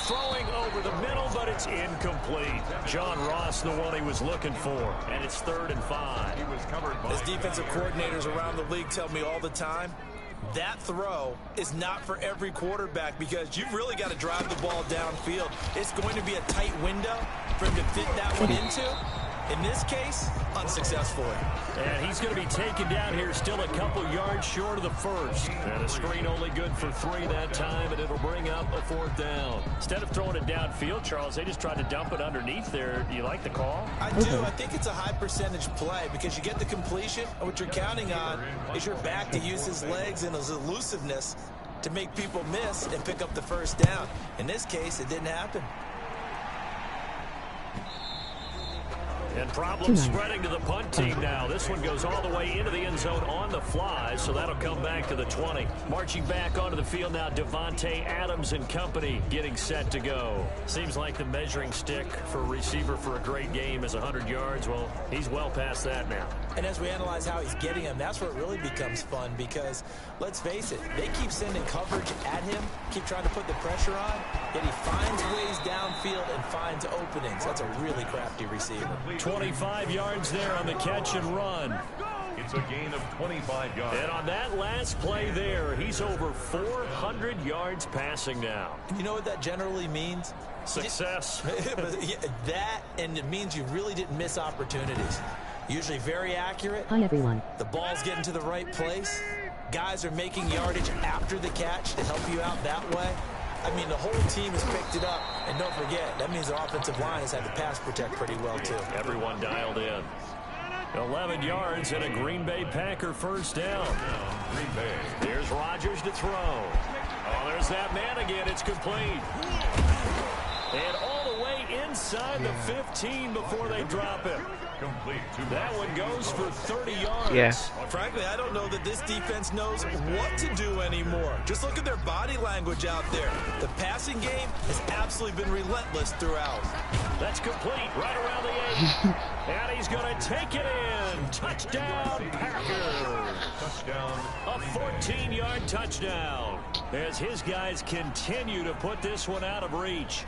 Throwing over the middle, but it's incomplete. John Ross, the one he was looking for. And it's 3rd and 5. He was covered by As defensive coordinators around the league tell me all the time, that throw is not for every quarterback because you've really got to drive the ball downfield. It's going to be a tight window for him to fit that one into. In this case, unsuccessfully. And he's going to be taken down here still a couple yards short of the first. And a screen only good for 3 that time, and it'll bring up a 4th down. Instead of throwing it downfield, Charles, they just tried to dump it underneath there. Do you like the call? I do. I think it's a high percentage play because you get the completion, and what you're counting on is your back to use his legs and his elusiveness to make people miss and pick up the first down. In this case, it didn't happen. And problems spreading to the punt team now. This one goes all the way into the end zone on the fly, so that'll come back to the 20. Marching back onto the field now, Devontae Adams and company getting set to go. Seems like the measuring stick for a receiver for a great game is 100 yards. Well, he's well past that now. And as we analyze how he's getting him, that's where it really becomes fun because, let's face it, they keep sending coverage at him, keep trying to put the pressure on, yet he finds ways downfield and finds openings. That's a really crafty receiver. 25 yards there on the catch and run. It's a gain of 25 yards. And on that last play there, he's over 400 yards passing now. And you know what that generally means? Success. That, and it means you really didn't miss opportunities. Usually very accurate. Hi everyone. The ball's getting to the right place. Guys are making yardage after the catch to help you out that way. I mean, the whole team has picked it up. And don't forget, that means the offensive line has had to pass protect pretty well, too. Everyone dialed in. 11 yards and a Green Bay Packer first down. Green Bay. Here's Rodgers to throw. Oh, there's that man again. It's complete. And all the way inside the 15 before they drop it. Complete to That one goes for 30 yards. Yeah. Frankly, I don't know that this defense knows what to do anymore. Just look at their body language out there. The passing game has absolutely been relentless throughout. That's complete right around the 8. And he's going to take it in. Touchdown, Packers. touchdown. A 14-yard touchdown as his guys continue to put this one out of reach.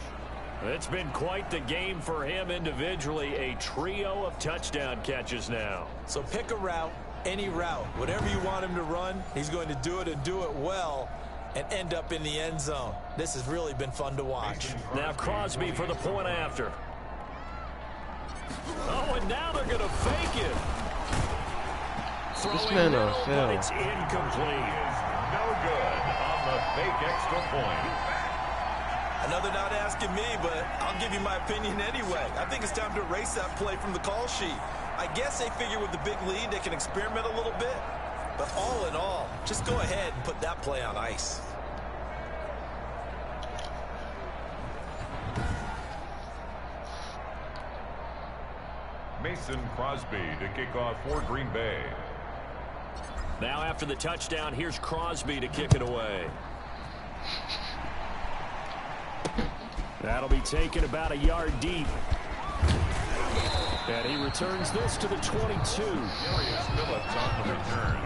It's been quite the game for him individually. A trio of touchdown catches now. So pick a route, any route. Whatever you want him to run, he's going to do it and do it well and end up in the end zone. This has really been fun to watch. Now Crosby for the point after. Oh, and now they're going to fake it. This man middle, fell. but it's incomplete. No good on the fake extra point. Another not asking me, but I'll give you my opinion anyway. I think it's time to erase that play from the call sheet. I guess they figure with the big lead they can experiment a little bit. But all in all, just go ahead and put that play on ice. Mason Crosby to kick off for Green Bay. Now after the touchdown, here's Crosby to kick it away. That'll be taken about a yard deep. And he returns this to the 22. Darius Phillips on the return.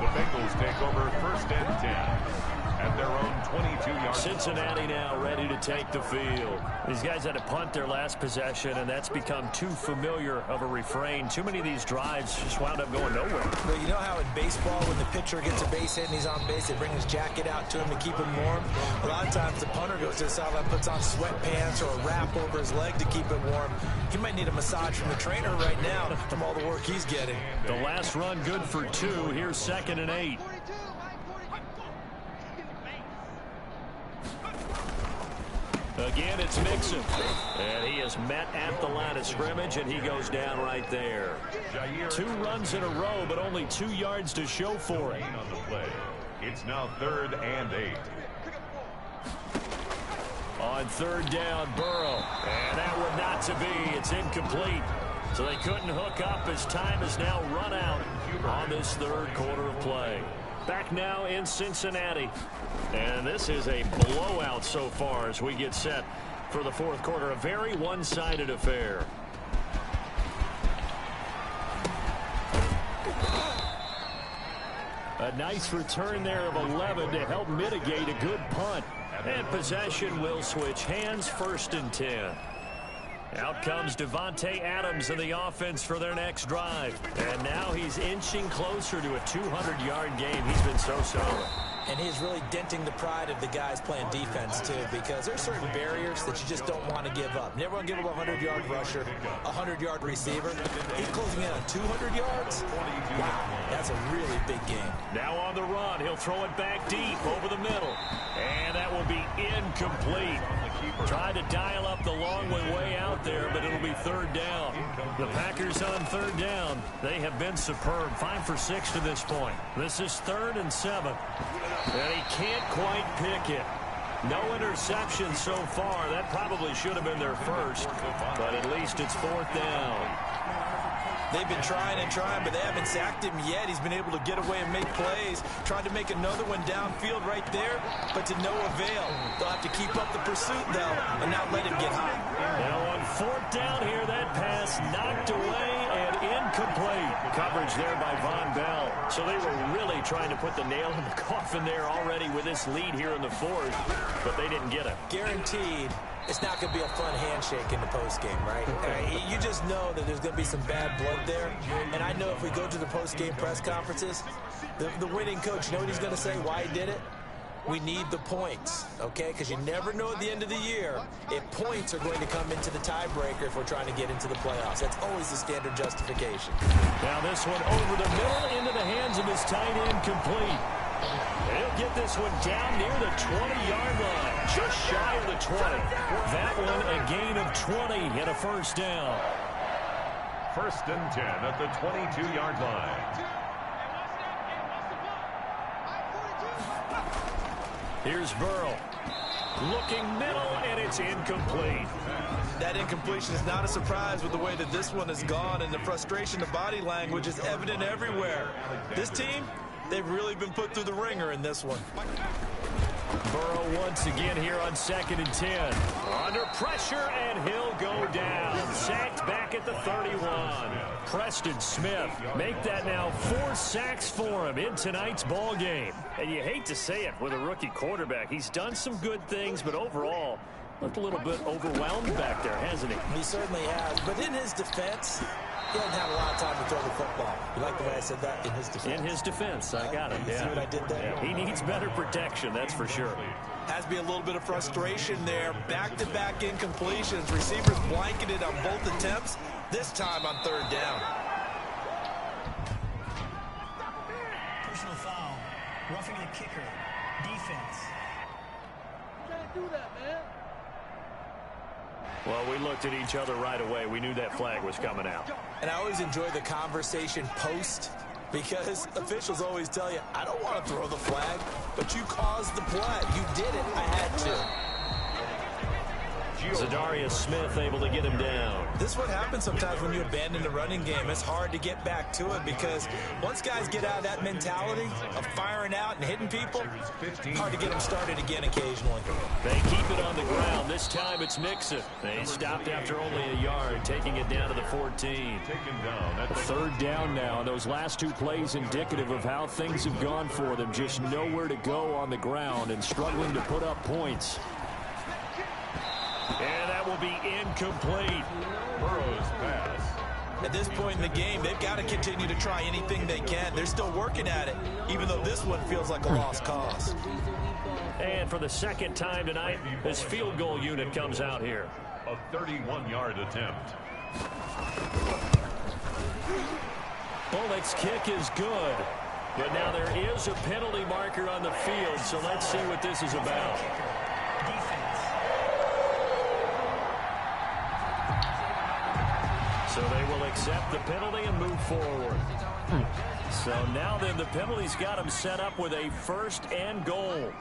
The Bengals take over first and 10 at their own 22-yard. Cincinnati now ready to take the field. These guys had to punt their last possession, and that's become too familiar of a refrain. Too many of these drives just wound up going nowhere. But you know how in baseball, when the pitcher gets a base hit and he's on base, they bring his jacket out to him to keep him warm? A lot of times the punter goes to the sideline, puts on sweatpants or a wrap over his leg to keep it warm. He might need a massage from the trainer right now from all the work he's getting. The last run good for 2. Here's 2nd and 8. Again, it's Mixon. And he is met at the line of scrimmage, and he goes down right there. 2 runs in a row, but only 2 yards to show for it. On the play. It's now 3rd and 8. On 3rd down, Burrow. And that one not to be. It's incomplete. So they couldn't hook up as time has now run out on this 3rd quarter of play. Back now in Cincinnati. And this is a blowout so far as we get set for the 4th quarter. A very one-sided affair. A nice return there of 11 to help mitigate a good punt. And possession will switch hands, 1st and 10. Out comes Devontae Adams in the offense for their next drive. And now he's inching closer to a 200-yard game. He's been so solid. And he's really denting the pride of the guys playing defense, too, because there's certain barriers that you just don't want to give up. Never want to give up a 100-yard rusher, a 100-yard receiver. He's closing in on 200 yards. Wow, that's a really big game. Now on the run, he'll throw it back deep over the middle. And that will be incomplete. Tried to dial up the long way out there, but it'll be 3rd down. The Packers on 3rd down. They have been superb. 5 for 6 to this point. This is 3rd and 7. And he can't quite pick it. No interception so far. That probably should have been their first, but at least it's 4th down. They've been trying and trying, but they haven't sacked him yet. He's been able to get away and make plays. Tried to make another one downfield right there, but to no avail. They'll have to keep up the pursuit, though, and not let him get high. Now on 4th down here, that pass knocked away and incomplete. Coverage there by Von Bell. So they were really trying to put the nail in the coffin there already with this lead here in the 4th, but they didn't get it. Guaranteed. It's not going to be a fun handshake in the postgame, right? You just know that there's going to be some bad blood there. And I know if we go to the postgame press conferences, the winning coach, you know what he's going to say, why he did it? We need the points, okay? Because you never know at the end of the year if points are going to come into the tiebreaker if we're trying to get into the playoffs. That's always the standard justification. Now this one over the middle into the hands of his tight end, complete. He'll get this one down near the 20-yard line, just shy of the 20. That one a gain of 20 and a 1st down. 1st and 10 at the 22-yard line. Here's Burrow. Looking middle, and it's incomplete. That incompletion is not a surprise with the way that this one has gone, and the frustration, the body language is evident everywhere. This team, they've really been put through the ringer in this one. Burrow once again here on 2nd and 10. Under pressure, and he'll go down. Sacked back at the 31. Preston Smith make that now 4 sacks for him in tonight's ball game. And you hate to say it with a rookie quarterback. He's done some good things, but overall looked a little bit overwhelmed back there, hasn't he? He certainly has. But in his defense, he doesn't have a lot of time to throw the football. You like the way I said that? In his defense. In his defense, I got it. You see what I did there? Yeah. He needs better protection, that's for sure. Has to be a little bit of frustration there. Back-to-back incompletions. Receivers blanketed on both attempts. This time on 3rd down. Personal foul. Roughing the kicker. Defense. You can't do that, man. Well, we looked at each other right away. We knew that flag was coming out. And I always enjoy the conversation post, because officials always tell you, I don't want to throw the flag, but you caused the play. You did it. I had to. Zadarius Smith able to get him down. This is what happens sometimes when you abandon the running game. It's hard to get back to it because once guys get out of that mentality of firing out and hitting people, hard to get them started again occasionally. They keep it on the ground. This time it's Mixon. They stopped after only a yard, taking it down to the 14. Taken down at the 3rd down now, and those last 2 plays indicative of how things have gone for them. Just nowhere to go on the ground and struggling to put up points. And that will be incomplete. Burrow's pass. At this point in the game, they've got to continue to try anything they can. They're still working at it, even though this one feels like a lost cause. And for the 2nd time tonight, this field goal unit comes out here. A 31-yard attempt. Bullock's kick is good. But now there is a penalty marker on the field, so let's see what this is about. So they will accept the penalty and move forward. So now then the penalty's got him set up with a 1st and goal.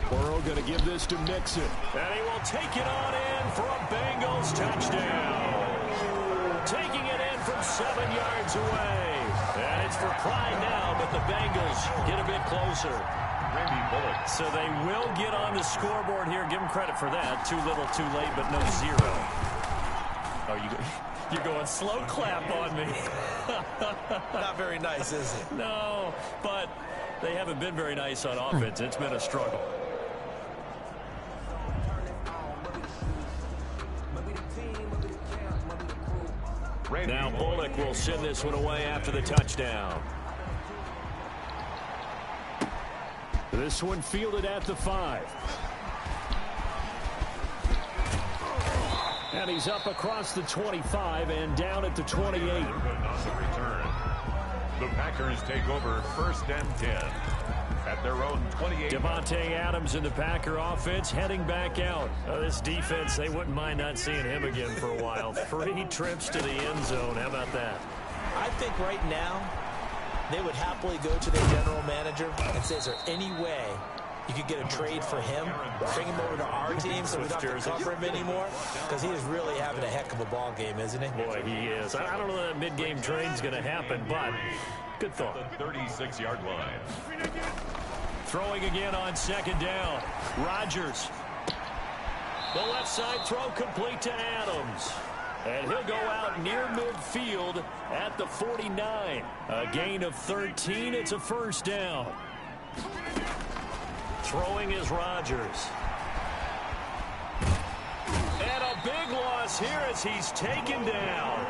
Burrow going to give this to Mixon. And he will take it on in for a Bengals touchdown. Taking it in from 7 yards away. And it's for pride now, but the Bengals get a bit closer. So they will get on the scoreboard here. Give them credit for that. Too little, too late, but no 0. Oh, you're going slow clap on me. Not very nice, is it? No, but they haven't been very nice on offense. It's been a struggle. Now Bullock will send this one away after the touchdown. This one fielded at the 5. And he's up across the 25 and down at the 28. On the return. The Packers take over 1st and 10 at their own 28. Devontae Adams in the Packer offense heading back out. This defense, they wouldn't mind not seeing him again for a while. 3 trips to the end zone. How about that? I think right now they would happily go to their general manager and say, is there any way you could get a trade for him, bring him over to our team so we don't have to cover him anymore? Because he is really having a heck of a ball game, isn't he? Boy, he is. I don't know that mid-game trade's going to happen, but good thought. The 36-yard line. Throwing again on 2nd down. Rodgers. The left side throw complete to Adams. And he'll go out near midfield at the 49. A gain of 13. It's a 1st down. Throwing is Rodgers. And a big loss here as he's taken down.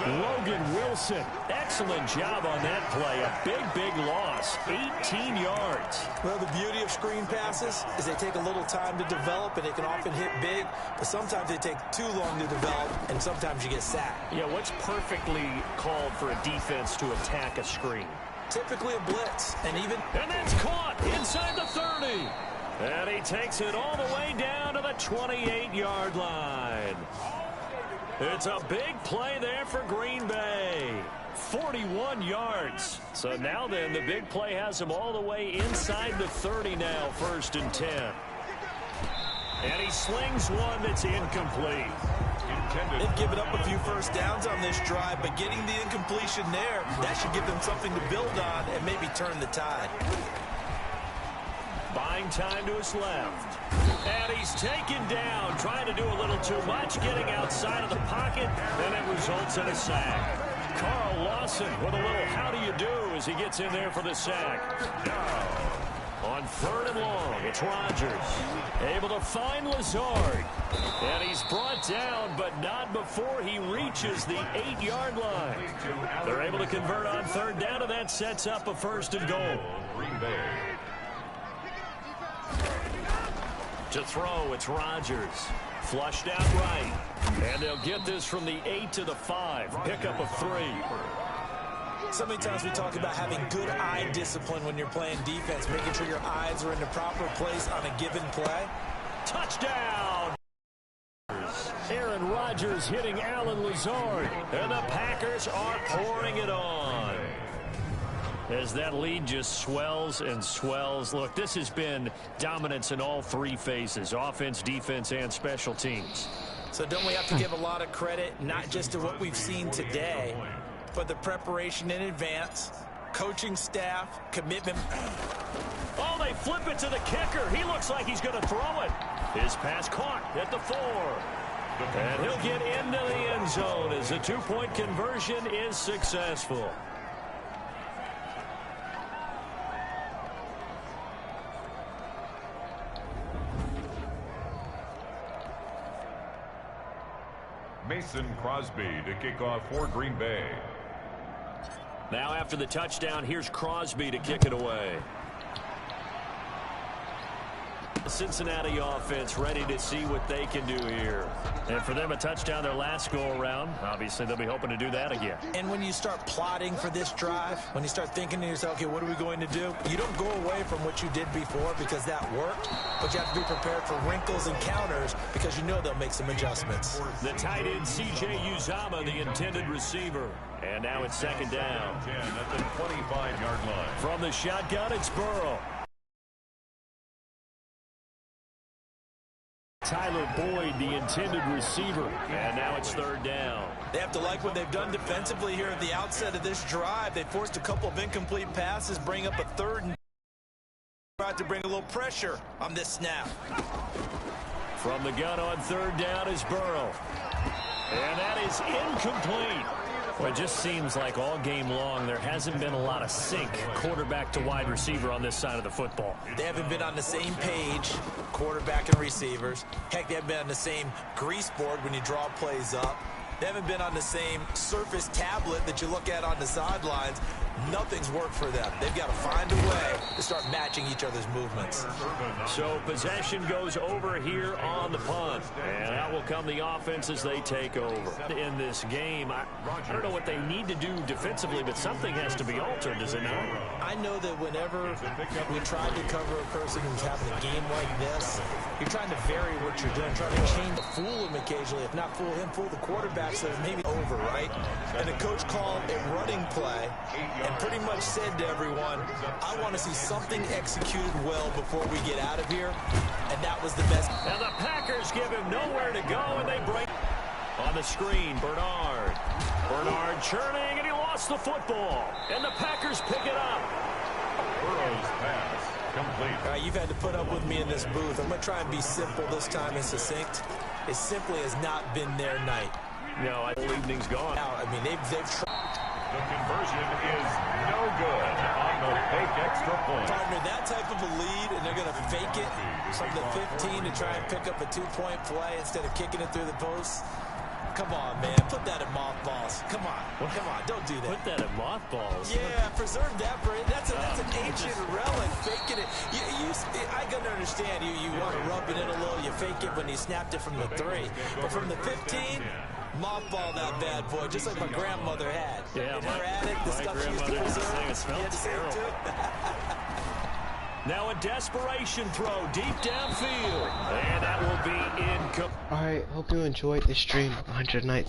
Logan Wilson. Excellent job on that play. A big loss. 18 yards. Well, the beauty of screen passes is they take a little time to develop, and they can often hit big, but sometimes they take too long to develop, and sometimes you get sacked. Yeah, what's perfectly called for a defense to attack a screen? Typically a blitz, and that's caught inside the 30. And he takes it all the way down to the 28-yard line. It's a big play there for Green Bay. 41 yards. So now then, the big play has him all the way inside the 30 now, 1st and 10. And he slings one that's incomplete. They've given up a few 1st downs on this drive, but getting the incompletion there, that should give them something to build on and maybe turn the tide. Buying time to his left. And he's taken down, trying to do a little too much, getting outside of the pocket, and it results in a sack. Carl Lawson with a little how do you do as he gets in there for the sack. On 3rd and long, it's Rodgers. Able to find Lazard. And he's brought down, but not before he reaches the 8-yard line. They're able to convert on 3rd down, and that sets up a 1st and goal. Green Bay. To throw, it's Rodgers. Flushed out right. And they'll get this from the 8 to the 5. Pickup of 3. So many times we talk about having good eye discipline when you're playing defense, making sure your eyes are in the proper place on a given play. Touchdown! Aaron Rodgers hitting Alan Lazard. And the Packers are pouring it on. As that lead just swells and swells. Look, this has been dominance in all 3 phases, offense, defense, and special teams. So don't we have to give a lot of credit, not just to what we've seen today, but the preparation in advance, coaching staff, commitment. Oh, they flip it to the kicker. He looks like he's going to throw it. His pass caught at the 4. And he'll get into the end zone as the 2-point conversion is successful. Mason Crosby to kick off for Green Bay. Now after the touchdown, here's Crosby to kick it away. The Cincinnati offense ready to see what they can do here. And for them, a touchdown their last go-around. Obviously, they'll be hoping to do that again. And when you start plotting for this drive, when you start thinking to yourself, okay, what are we going to do? You don't go away from what you did before because that worked, but you have to be prepared for wrinkles and counters because you know they'll make some adjustments. The tight end, C.J. Uzomah, the intended receiver. And now it's 2nd down. 10 at the 25-yard line. From the shotgun, it's Burrow. Tyler Boyd, the intended receiver. And now it's 3rd down. They have to like what they've done defensively here at the outset of this drive. They forced a couple of incomplete passes, bring up a 3rd and tried to bring a little pressure on this snap. From the gun on 3rd down is Burrow. And that is incomplete. Well, it just seems like all game long there hasn't been a lot of sync quarterback to wide receiver on this side of the football. They haven't been on the same page, quarterback and receivers. Heck, they haven't been on the same grease board when you draw plays up. They haven't been on the same Surface tablet that you look at on the sidelines. Nothing's worked for them. They've got to find a way to start matching each other's movements. So possession goes over here on the punt. And out will come the offense as they take over. In this game, I don't know what they need to do defensively, but something has to be altered, does it not? I know that whenever we try to cover a person who's having a game like this, you're trying to vary what you're doing, trying to change, fool him occasionally. If not fool him, fool the quarterback, so maybe over, right? And the coach called a running play and pretty much said to everyone, I want to see something executed well before we get out of here. And that was the best. And the Packers give him nowhere to go, and they break. On the screen, Bernard. Bernard churning, and he lost the football. And the Packers pick it up. Burrow's pass complete. All right, you've had to put up with me in this booth. I'm going to try and be simple this time and succinct. It simply has not been their night. No, the whole evening's gone. Now, I mean, they've tried. The conversion is no good on the fake extra point. Partner, that type of a lead, and they're going to fake it from the 15 to try and pick up a 2-point play instead of kicking it through the post. Come on, man. Put that in mothballs. Come on. Come on. Don't do that. Put that in mothballs. Yeah, preserve that. That's an ancient relic. Faking it. I can understand you want to rub it in a little. You fake it when you snapped it from the 3. But from the 15, mothball that bad boy, just like my grandmother had. Yeah, in her attic, the stuff she used to preserve. It smells terrible. Now a desperation throw deep downfield. And that will be incomplete. Alright, hope you enjoyed this stream. 100 nights.